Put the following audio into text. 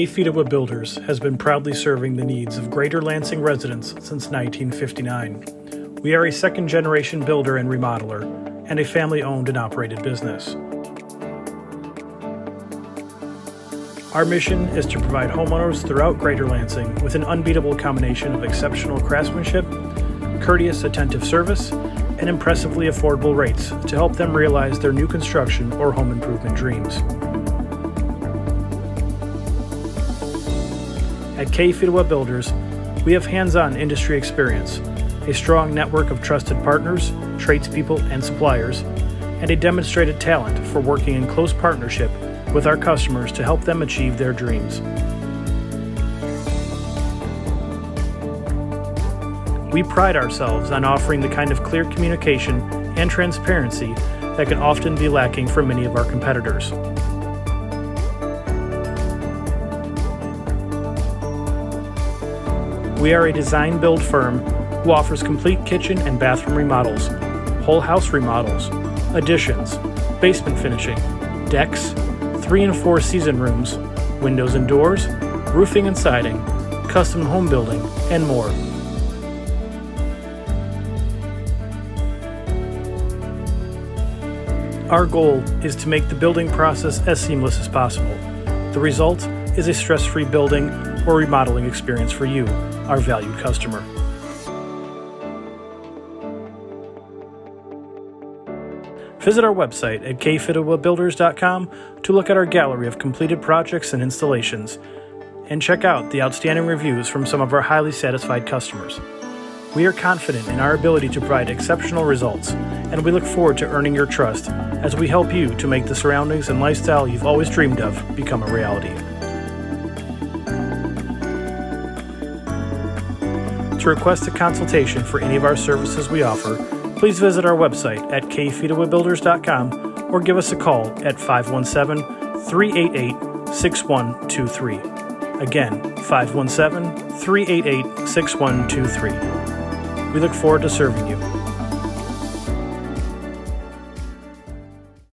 Fedewa Builders has been proudly serving the needs of Greater Lansing residents since 1959. We are a second-generation builder and remodeler, and a family-owned and operated business. Our mission is to provide homeowners throughout Greater Lansing with an unbeatable combination of exceptional craftsmanship, courteous, attentive service, and impressively affordable rates to help them realize their new construction or home improvement dreams. At Fedewa Builders, we have hands-on industry experience, a strong network of trusted partners, tradespeople, and suppliers, and a demonstrated talent for working in close partnership with our customers to help them achieve their dreams. We pride ourselves on offering the kind of clear communication and transparency that can often be lacking from many of our competitors. We are a design-build firm who offers complete kitchen and bathroom remodels, whole house remodels, additions, basement finishing, decks, 3 and 4 season rooms, windows and doors, roofing and siding, custom home building, and more. Our goal is to make the building process as seamless as possible. The result is a stress-free building or remodeling experience for you, our valued customer. Visit our website at fedewabuilders.com to look at our gallery of completed projects and installations, and check out the outstanding reviews from some of our highly satisfied customers. We are confident in our ability to provide exceptional results, and we look forward to earning your trust as we help you to make the surroundings and lifestyle you've always dreamed of become a reality. To request a consultation for any of our services we offer, please visit our website at fedewabuilders.com or give us a call at 517-388-6123. Again, 517-388-6123. We look forward to serving you.